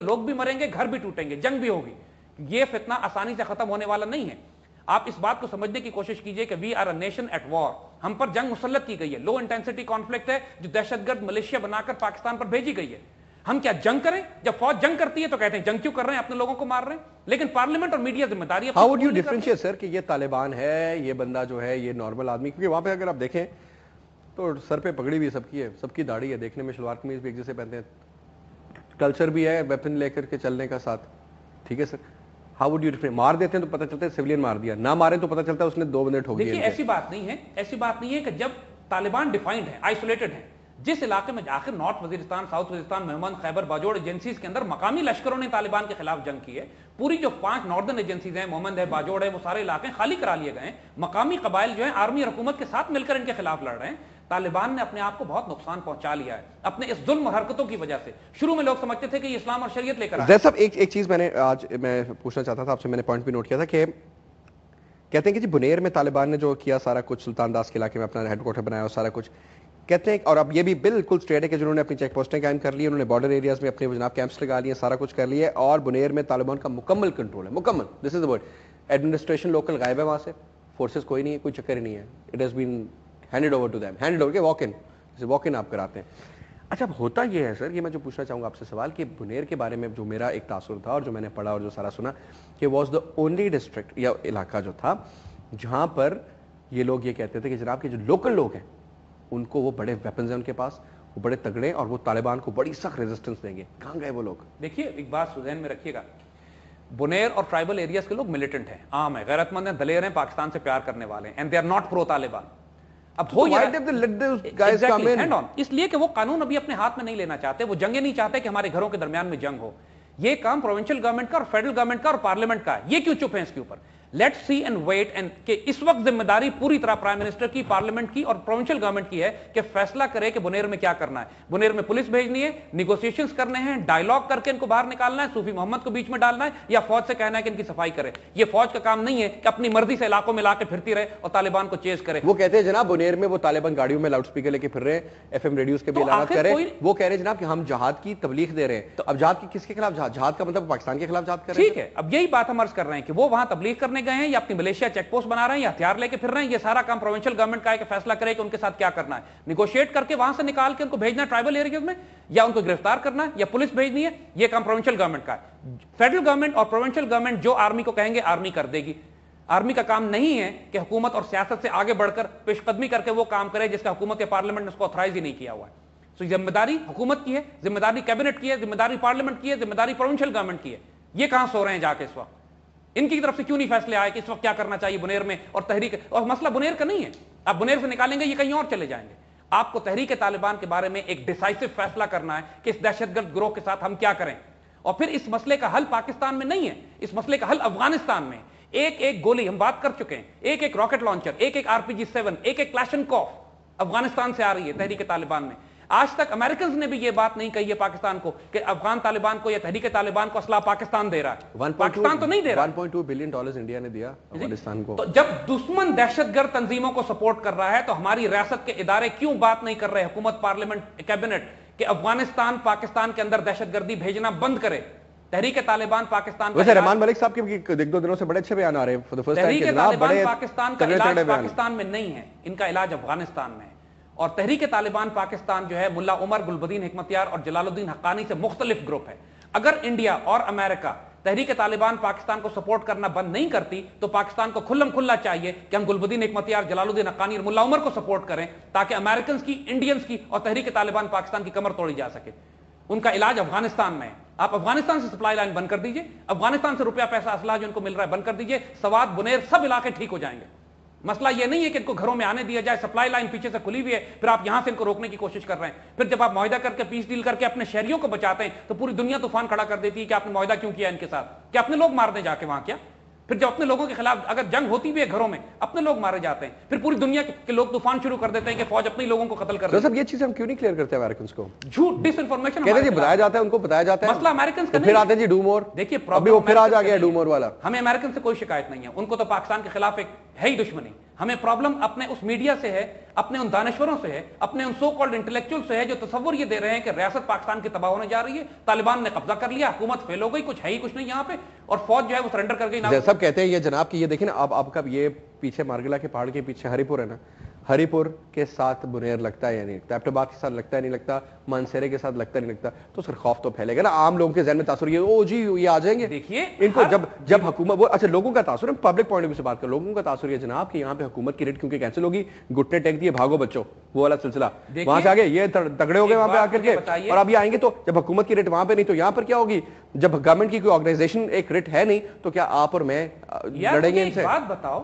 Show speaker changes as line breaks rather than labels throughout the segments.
لوگ بھی مریں گے, گھر بھی ٹوٹیں گے, جنگ بھی ہوگی. یہ فتنہ آسانی سے ختم ہونے والا نہیں ہے. آپ اس بات کو سمجھنے کی کوشش کیجئے کہ we are a nation at war, ہم پر جنگ مسلط کی گئی ہے, لو انٹینسٹی کانفلکٹ ہے جو دہشت گرد ملیشیا بنا کر پاکستان پر بھیجی گئی ہے. ہم کیا جنگ کریں؟ جب فوج جنگ کرتی ہے تو کہتے ہیں جنگ کیوں کر رہے ہیں, اپنے لوگوں کو مار رہے ہیں. لیکن پارلیمنٹ اور میڈیا ذمہ داری ہے.
ہاؤ وڈ یو ڈیفرنشیٹ سر کہ یہ طالبان ہے, یہ بندہ جو ہے یہ نارمل آدمی, کیونکہ وہاں پہ اگر آپ دیکھیں تو سر پہ پگڑی بھی سب کی ہے, سب کی داڑھی ہے, دیکھنے میں شلوار قمیض بھی ایک جیسے پہنتے ہیں, کلچر بھی ہے ویپن لے کر کے چلنے کا ساتھ. ٹھیک ہے سر, ہاؤ وڈ یو ڈیفرنشیٹ؟ مار دیتے ہیں تو پتہ چلتا ہے سیولین مار دیا, نہ مارے تو پتہ چلتا ہے اس نے 2 بندے ٹھوک دیے.
دیکھیے ایسی بات نہیں ہے, ایسی بات نہیں ہے کہ جب طالبان ڈیفائنڈ ہے, آئسولیٹڈ ہے, جس علاقے میں آخر نارتھ وزیرستان, ساؤتھ وزیرستان, مہمند, خیبر باجوڑ ایجنسیز کے اندر مقامی لشکروں نے طالبان کے خلاف جنگ کی ہے. پوری جو 5 ناردرن ایجنسیز ہیں, مہمند ہے, باجوڑ ہے, وہ سارے علاقے خالی کرا لیے گئے ہیں. مقامی قبائل جو ہیں آرمی اور حکومت کے ساتھ مل کر ان کے خلاف لڑ رہے ہیں. طالبان نے اپنے آپ کو بہت نقصان پہنچا لیا ہے اپنے اس ظلم اور حرکتوں کی وجہ سے. شروع میں لوگ سمجھتے تھے کہ یہ اسلام اور شریعت لے کر
زید صاحب ایک چیز میں نے آج میں پوچھنا چاہتا تھا آپ سے, میں نے پوائنٹ بھی نوٹ کیا تھا کہ کہتے ہیں کہ جی بنیر میں طالبان نے جو کیا سارا کچھ, سلطان داس کے علاقے میں اپنا ہیڈ کوارٹر بنایا اور سارا کچھ کہتے ہیں, اور اب یہ بھی بالکل اسٹریٹ ہے کہ جنہوں نے اپنی چیک پوسٹیں قائم کر لی, انہوں نے بارڈر ایریاز میں اپنے جناب کیمپس لگا لیے, سارا کچھ کر لیا, اور بنیر میں طالبان کا مکمل کنٹرول ہے, مکمل, دس از دا ورڈ. ایڈمنسٹریشن لوکل غائب ہے وہاں سے, فورسز کوئی نہیں ہے, کوئی چکر ہی نہیں ہے, it has been handed over to them, handed over کے واک ان آپ کراتے ہیں. اچھا اب ہوتا یہ ہے سر, یہ میں جو پوچھنا چاہوں گا آپ سے سوال کہ بنیر کے بارے میں جو میرا ایک تاثر تھا اور جو میں نے پڑھا اور جو سارا سنا کہ واز دا اونلی ڈسٹرکٹ یا علاقہ جو تھا جہاں پر یہ لوگ یہ کہتے تھے کہ جناب کے جو لوکل لوگ ہیں ان کو وہ بڑے ویپنز ہیں ان کے پاس, وہ بڑے تگڑے, اور وہ طالبان کو بڑی سخت ریزسٹنس دیں گے. کہاں گئے وہ لوگ؟
دیکھیے ایک بات ذہن میں رکھیے گا, بنیر اور ٹرائبل ایریاز کے لوگ ملیٹنٹ ہیں, عام ہیں, غیرت مند ہیں, دلیر ہیں, پاکستان سے پیار کرنے والے ہیں, اینڈ دے آر ناٹ پرو طالبان. اب ہو اس لیے کہ وہ قانون ابھی اپنے ہاتھ میں نہیں لینا چاہتے, وہ جنگیں نہیں چاہتے کہ ہمارے گھروں کے درمیان میں جنگ ہو. یہ کام پروونشل گورنمنٹ کا اور فیڈرل گورنمنٹ کا اور پارلیمنٹ کا ہے. یہ کیوں چپ ہیں اس کے اوپر؟ Let see and wait, and کہ اس وقت ذمہ داری پوری طرح پرائم منسٹر کی, پارلیمنٹ کی اور پروونشل گورنمنٹ کی ہے کہ فیصلہ کرے کہ بنیر میں کیا کرنا ہے. بنیر میں پولیس بھیجنی ہے, نیگوسیشنز کرنے ہیں, ڈائیلاگ کر کے ان کو باہر نکالنا ہے, صوفی محمد کو بیچ میں ڈالنا ہے, یا فوج سے کہنا ہے کہ ان کی صفائی کرے. یہ فوج کا کام نہیں ہے کہ اپنی مرضی سے علاقوں میں لا کے پھرتی رہے اور طالبان کو چیز کرے.
وہ کہتے ہیں جناب بنیر میں وہ طالبان گاڑیوں میں لاؤڈ اسپیکر لے کے پھر رہے ہیں, ایف ایم ریڈیوز کے بھی اعلانات کر رہے ہیں. وہ کہہ رہے ہیں جناب کہ ہم جہاد کی تبلیغ دے رہے ہیں. تو اب جہاد کی کس کے خلاف؟ جہاد کا مطلب پاکستان کے خلاف جہاد کر رہے ہیں.
ٹھیک ہے, اب یہی بات ہم عرض کر رہے ہیں کہ وہ وہاں تبلیغ کرنے گئے ہیں یا اپنی ملیشیا چیک پوسٹ بنا رہے ہیں یا ہتھیار لے کے پھر رہے ہیں. یہ سارا کام پروونشل گورنمنٹ کا ہے کہ فیصلہ کرے کہ ان کے ساتھ کیا کرنا ہے, نیگوشیٹ کر کے وہاں سے نکال کے ان کو بھیجنا ہے ٹرائبل ایریاز میں, یا ان کو گرفتار کرنا ہے, یا پولیس بھیجنی ہے. یہ کام پروونشل گورنمنٹ کا ہے. فیڈرل گورنمنٹ اور پروونشل گورنمنٹ جو آرمی کو کہیں گے آرمی کر دے گی. آرمی کا کام نہیں ہے کہ حکومت اور سیاست سے آگے بڑھ کر پیش قدمی کر کے وہ کام کرے جس کا حکومت یا پارلیمنٹ نے اس کو آتھرائز ہی نہیں کیا ہوا ہے. تو ذمہ داری حکومت کی ہے, ذمہ داری کیبنٹ کی ہے, ذمہ داری پارلیمنٹ کی ہے, ذمہ داری پروونشل گورنمنٹ کی ہے. یہ کہاں سو رہے ہیں جا کے اس وقت؟ ان کی طرف سے کیوں نہیں فیصلے آئے کہ اس وقت کیا کرنا چاہیے بنیر میں؟ اور تحریک, اور مسئلہ بنیر کا نہیں ہے, آپ بنیر سے نکالیں گے یہ کہیں اور چلے جائیں گے. آپ کو تحریک طالبان کے بارے میں ایک ڈیسائسو فیصلہ کرنا ہے کہ اس دہشت گرد گروہ کے ساتھ ہم کیا کریں. اور پھر اس مسئلے کا حل پاکستان میں نہیں ہے, اس مسئلے کا حل افغانستان میں. ایک ایک گولی, ہم بات کر چکے ہیں, ایک ایک راکٹ لانچر, ایک ایک RPG-7, ایک ایک کلاشنکوف افغانستان سے آ رہی ہے تحریک طالبان میں. آج تک امریکنز نے بھی یہ بات نہیں کہی ہے پاکستان کو کہ افغان طالبان کو یا تحریک طالبان کو اسلحہ پاکستان دے رہا ہے. پاکستان تو نہیں دے رہا.
$1.2 بلین انڈیا نے دیا افغانستان کو.
تو جب دشمن دہشت گرد تنظیموں کو سپورٹ کر رہا ہے تو ہماری ریاست کے ادارے کیوں بات نہیں کر رہے, حکومت, پارلیمنٹ, کیبنٹ, کہ افغانستان پاکستان کے اندر دہشت گردی بھیجنا بند کرے. تحریک طالبان پاکستان
ویسے رحمان ملک صاحب کے ایک دو دنوں سے بڑے اچھے بیان آ رہے ہیں.
تحریک طالبان پاکستان کا علاج پاکستان میں نہیں ہے, ان کا علاج افغانستان میں ہے. اور تحریک طالبان پاکستان جو ہے ملا عمر, گلبدین حکمتیار اور جلال الدین حقانی سے مختلف گروپ ہے. اگر انڈیا اور امریکہ تحریک طالبان پاکستان کو سپورٹ کرنا بند نہیں کرتی تو پاکستان کو کھلم کھلا چاہیے کہ ہم گلبدین حکمتیار, جلال الدین حقانی اور ملا عمر کو سپورٹ کریں تاکہ امریکنز کی, انڈینز کی اور تحریک طالبان پاکستان کی کمر توڑی جا سکے. ان کا علاج افغانستان میں ہے. آپ افغانستان سے سپلائی لائن بند کر دیجئے, افغانستان سے روپیہ پیسہ اسلحہ جو ان کو مل رہا ہے بند کر دیجئے, سوات, بنیر, سب علاقے ٹھیک ہو جائیں گے. مسئلہ یہ نہیں ہے کہ ان کو گھروں میں آنے دیا جائے, سپلائی لائن پیچھے سے کھلی ہوئی ہے, پھر آپ یہاں سے ان کو روکنے کی کوشش کر رہے ہیں. پھر جب آپ معاہدہ کر کے پیس ڈیل کر کے اپنے شہریوں کو بچاتے ہیں تو پوری دنیا طوفان کھڑا کر دیتی ہے کہ آپ نے معاہدہ کیوں کیا ان کے ساتھ, کہ اپنے لوگ مارنے جا کے وہاں کیا. پھر جب اپنے لوگوں کے خلاف اگر جنگ ہوتی بھی ہے گھروں میں, اپنے لوگ مارے جاتے ہیں, پھر پوری دنیا کے لوگ طوفان شروع کر دیتے ہیں کہ فوج اپنے لوگوں کو قتل کر رہی ہے.
یہ چیز ہم کیوں نہیں کلیئر کرتے امریکنز کو؟
جھوٹ, ڈس انفارمیشن
کہتے ہیں بتایا جاتا ہے, ان کو بتایا جاتا ہے.
مسئلہ امریکنز کا نہیں,
پھر آتے ہیں جی ڈو مور.
دیکھیے
ابھی وہ پھر آ گیا ڈو مور والا.
ہمیں امریکن سے کوئی شکایت نہیں ہے, ان کو تو پاکستان کے خلاف ایک ہے ہی دشمنی. ہمیں پرابلم اپنے اس میڈیا سے ہے, اپنے ان دانشوروں سے ہے, اپنے ان سو کالڈ انٹلیکچوئل سے ہے جو تصور یہ دے رہے ہیں کہ ریاست پاکستان کی تباہ ہونے جا رہی ہے, طالبان نے قبضہ کر لیا, حکومت فیل ہو گئی, کچھ ہے ہی کچھ نہیں یہاں پہ, اور فوج جو ہے وہ سرنڈر کر گئی.
سب کہتے ہیں یہ جناب کی, یہ دیکھیں نا آپ کا یہ پیچھے مارگلا کے پہاڑ کے پیچھے ہری پور ہے نا, ہری پور کے ساتھ بنیر لگتا ہے یا نہیں لگتا, ایبٹ آباد کے ساتھ لگتا ہے نہیں لگتا, مانسیرے کے ساتھ لگتا نہیں لگتا, تو سر خوف تو پھیلے گا نا عام لوگوں کے ذہن میں. تاثر یہ او جی یہ آ جائیں گے.
دیکھیے
ان کو جب حکومت, وہ اچھا لوگوں کا تاثر ہے, پبلک پوائنٹ آف ویو سے بات کر, لوگوں کا تاثر یہ جناب کہ یہاں پہ حکومت کی ریٹ کیونکہ کینسل ہوگی, گھٹنے ٹیک دیے بھاگو بچوں, وہ والا سلسلہ وہاں سے آگے یہ تگڑے ہو گئے وہاں پہ آ کر کے, اور اب یہ آئیں گے تو جب حکومت کی ریٹ وہاں پہ نہیں تو یہاں پر کیا ہوگی, جب گورنمنٹ کی کوئی آرگنائزیشن ایک ریٹ ہے نہیں تو کیا آپ اور میں لڑیں گے ان سے؟
بات بتاؤ,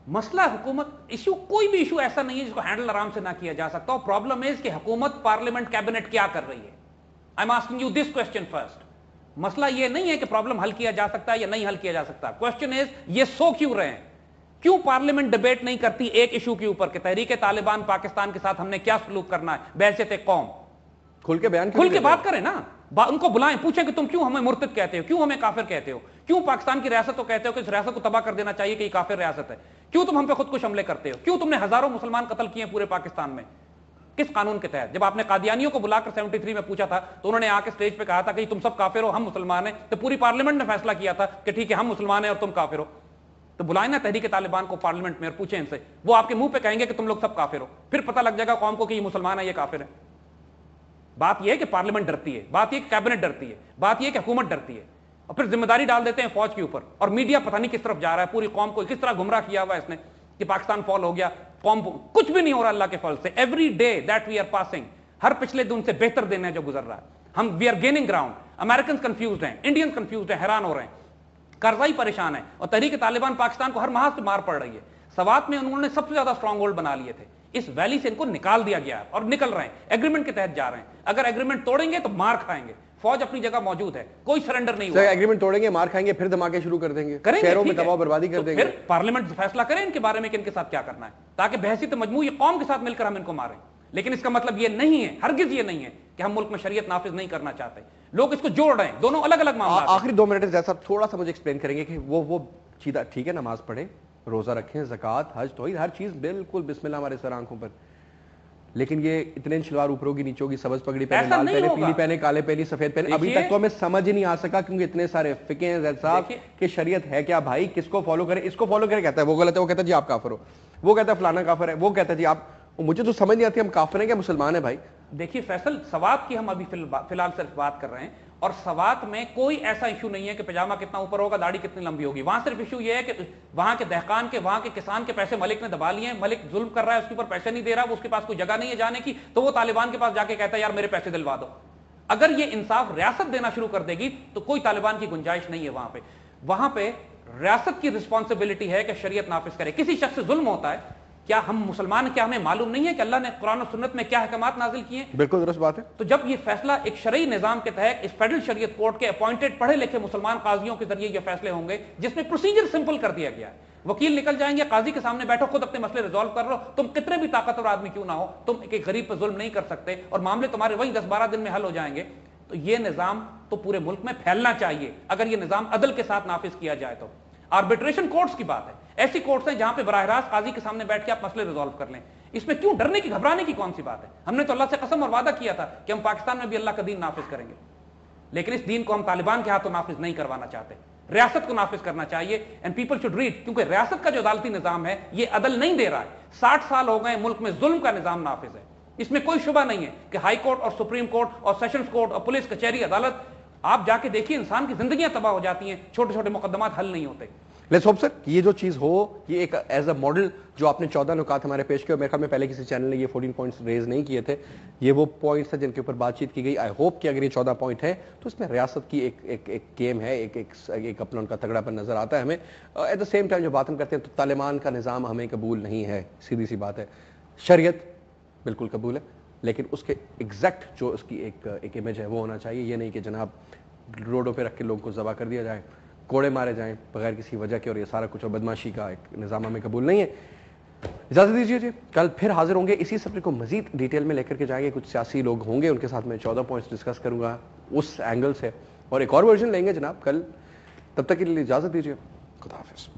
مسئلہ حکومت ایشو, کوئی بھی ایشو ایسا نہیں ہے جس کو ہینڈل آرام سے نہ کیا جا سکتا ہو. پرابلم ہے کہ حکومت, پارلیمنٹ, کیبنٹ کیا کر رہی ہے. I am asking you this question first. مسئلہ یہ نہیں ہے کہ پرابلم حل کیا جا سکتا ہے یا نہیں حل کیا جا سکتا. کوسچن از یہ سو کیوں رہے ہیں, کیوں پارلیمنٹ ڈیبیٹ نہیں کرتی ایک ایشو کے اوپر کہ تحریک طالبان پاکستان کے ساتھ ہم نے کیا سلوک کرنا ہے بحیثیت قوم.
کھل کے بیان,
کھل کے بات کریں نا, ان کو بلائیں, پوچھیں کہ تم کیوں ہمیں مرتد کہتے ہو, کیوں ہمیں کافر کہتے ہو, کیوں پاکستان کی ریاست کو کہتے ہو کہ اس ریاست کو تباہ کر دینا چاہیے کہ یہ کافر ریاست ہے, کیوں تم ہم پہ خود کش حملے کرتے ہو, کیوں تم نے ہزاروں مسلمان قتل کیے ہیں پورے پاکستان میں, کس قانون کے تحت. جب آپ نے قادیانیوں کو بلا کر 73 میں پوچھا تھا تو انہوں نے آ کے اسٹیج پہ کہا تھا کہ تم سب کافر ہو, ہم مسلمان ہیں, تو پوری پارلیمنٹ نے فیصلہ کیا تھا کہ ٹھیک ہے ہم مسلمان ہیں اور تم کافر ہو. تو بلائیں نا تحریک طالبان کو پارلیمنٹ میں اور پوچھیں ان سے, وہ آپ کے منہ پہ کہیں گے کہ تم لوگ سب کافر ہو, پھر پتہ لگ جائے گا قوم کو کہ یہ مسلمان ہے یہ کافر ہے. بات یہ ہے کہ پارلیمنٹ ڈرتی ہے, بات یہ کہ کیبنٹ ڈرتی ہے, بات یہ کہ حکومت ڈرتی ہے, اور پھر ذمہ داری ڈال دیتے ہیں فوج کے اوپر, اور میڈیا پتہ نہیں کس طرف جا رہا ہے, پوری قوم کو کس طرح گمراہ کیا ہوا ہے اس نے کہ پاکستان فال ہو گیا, قوم کچھ بھی نہیں ہو رہا اللہ کے فضل سے. Every day that we are passing, ہر پچھلے دن سے بہتر دن ہے جو گزر رہا ہے, ہم we are gaining ground. Americans confused ہیں, انڈینز کنفیوزڈ ہیں, حیران ہو رہے ہیں, کرزائی پریشان ہے, اور تحریک طالبان پاکستان کو ہر محاذ سے مار پڑ رہی ہے. سوات میں انہوں نے سب سے زیادہ اسٹرانگ ہولڈ بنا لیے تھے, اس ویلی سے ان کو نکال دیا گیا اور نکل رہے ہیں, ایگریمنٹ کے تحت جا رہے ہیں. اگر ایگریمنٹ توڑیں گے تو مار کھائیں گے. فوج اپنی جگہ موجود ہے, کوئی سرنڈر نہیں ہوا.
ایگریمنٹ توڑیں گے, مار کھائیں گے, پھر دھماکے شروع کر دیں گے, شہروں میں تباہ بربادی کر دیں گے.
پھر پارلیمنٹ فیصلہ کرے ان کے بارے میں کہ ان کے ساتھ کیا کرنا ہے, تاکہ بحیثیت مجموعی قوم کے ساتھ مل کر ہم ان کو ماریں. لیکن اس کا مطلب یہ نہیں ہے, ہرگز یہ نہیں ہے کہ ہم ملک میں شریعت نافذ نہیں کرنا چاہتے. لوگ اس کو جوڑ رہے ہیں, دونوں الگ الگ معاملات.
آخری 2 منٹ جیسا تھوڑا سا مجھے ایکسپلین کریں گے کہ وہ چیزیں ٹھیک ہے, نماز پڑھیں, روزہ رکھیں, زکوٰۃ, حج, توحید, ہر چیز بالکل بسم اللہ ہمارے سر آنکھوں پر, لیکن یہ اتنے شلوار اوپر ہوگی نیچے ہوگی, سبز پگڑی پہنے, لال پہنے, پیلی پہنے, کالے پہنے, سفید پہنے, ابھی تک تو ہمیں سمجھ ہی نہیں آ سکا کیونکہ اتنے سارے فقہ ہیں زید صاحب کہ شریعت ہے کیا بھائی, کس کو فالو کریں, اس کو فالو کریں, کہتا ہے وہ غلط ہے, وہ کہتا ہے جی آپ کافر ہو, وہ کہتا ہے فلانا کافر ہے, وہ کہتا ہے جی آپ, مجھے تو سمجھ نہیں آتی ہم کافر ہیں کیا مسلمان ہیں بھائی.
دیکھیے فیصل, سوات کی ہم ابھی فی الحال صرف بات کر رہے ہیں, اور سوات میں کوئی ایسا ایشو نہیں ہے کہ پجامہ کتنا اوپر ہوگا, داڑھی کتنی لمبی ہوگی. وہاں صرف ایشو یہ ہے کہ وہاں کے دہقان کے, وہاں کے کسان کے پیسے ملک نے دبا لیے ہیں, ملک ظلم کر رہا ہے, اس کے اوپر پیسے نہیں دے رہا, اس کے پاس کوئی جگہ نہیں ہے جانے کی, تو وہ طالبان کے پاس جا کے کہتا ہے یار میرے پیسے دلوا دو. اگر یہ انصاف ریاست دینا شروع کر دے گی تو کوئی طالبان کی گنجائش نہیں ہے وہاں پہ. وہاں پہ ریاست کی رسپانسبلٹی ہے کہ شریعت نافذ کرے. کسی شخص سے ظلم ہوتا ہے, کیا ہم مسلمان, کیا ہمیں معلوم نہیں ہے کہ اللہ نے قرآن و سنت میں کیا احکامات نازل کیے ہیں؟
بالکل درست بات ہے.
تو جب یہ فیصلہ ایک شرعی نظام کے تحت اس فیڈرل شریعت کورٹ کے اپوائنٹڈ پڑھے لکھے مسلمان قاضیوں کے ذریعے یہ فیصلے ہوں گے, جس میں پروسیجر سمپل کر دیا گیا ہے. وکیل نکل جائیں گے, قاضی کے سامنے بیٹھو, خود اپنے مسئلے ریزالو کر لو. تم کتنے بھی طاقتور آدمی کیوں نہ ہو, تم ایک غریب پہ ظلم نہیں کر سکتے, اور معاملے تمہارے وہی 10-12 دن میں حل ہو جائیں گے. تو یہ نظام تو پورے ملک میں پھیلنا چاہیے اگر یہ نظام عدل کے ساتھ نافذ کیا جائے. تو آربیٹریشن کورٹس کی بات ہے, ایسی کورٹس ہیں جہاں پہ براہ راست قاضی کے سامنے بیٹھ کے آپ مسئلے ریزالو کر لیں. اس میں کیوں ڈرنے کی, گھبرانے کی کون سی بات ہے؟ ہم نے تو اللہ سے قسم اور وعدہ کیا تھا کہ ہم پاکستان میں بھی اللہ کا دین نافذ کریں گے, لیکن اس دین کو ہم طالبان کے ہاتھوں نافذ نہیں کروانا چاہتے, ریاست کو نافذ کرنا چاہیے. اینڈ پیپل شوڈ ریڈ, کیونکہ ریاست کا جو عدالتی نظام ہے یہ عدل نہیں دے رہا ہے. 60 سال ہو گئے ملک میں ظلم کا نظام نافذ ہے, اس میں کوئی شبہ نہیں ہے کہ ہائی کورٹ اور سپریم کورٹ اور سیشنز کورٹ اور پولیس کچہری عدالت, آپ جا کے دیکھیے انسان کی زندگیاں تباہ ہو جاتی ہیں, چھوٹے چھوٹے مقدمات حل نہیں ہوتے.
لیٹس ہوپ سر یہ جو چیز ہو, یہ ایک ایز اے ماڈل جو آپ نے 14 نکات ہمارے پیش کیے, اور میرے خیال میں پہلے کسی چینل نے یہ 14 پوائنٹس ریز نہیں کیے تھے, یہ وہ پوائنٹس ہیں جن کے اوپر بات چیت کی گئی. آئی ہوپ کہ اگر یہ 14 پوائنٹ ہے تو اس میں ریاست کی ایک گیم ہے, ایک اپنا ان کا تگڑا پر نظر آتا ہے ہمیں. ایٹ دا سیم ٹائم جو بات ہم کرتے ہیں تو طالبان کا نظام ہمیں قبول نہیں ہے, سیدھی سی بات ہے. شریعت بالکل قبول ہے, لیکن اس کے ایگزیکٹ جو اس کی ایک امیج ہے وہ ہونا چاہیے. یہ نہیں کہ جناب روڈوں پہ رکھ کے لوگوں کو ذبح کر دیا جائے, کوڑے مارے جائیں بغیر کسی وجہ کے, اور یہ سارا کچھ اور بدماشی کا ایک نظام ہمیں قبول نہیں ہے. اجازت دیجیے جی, کل پھر حاضر ہوں گے, اسی سبجیکٹ کو مزید ڈیٹیل میں لے کر کے جائیں گے. کچھ سیاسی لوگ ہوں گے, ان کے ساتھ میں 14 پوائنٹس ڈسکس کروں گا اس اینگل سے, اور ایک اور ورژن لیں گے جناب کل. تب تک کے لیے اجازت دیجیے, خدا حافظ.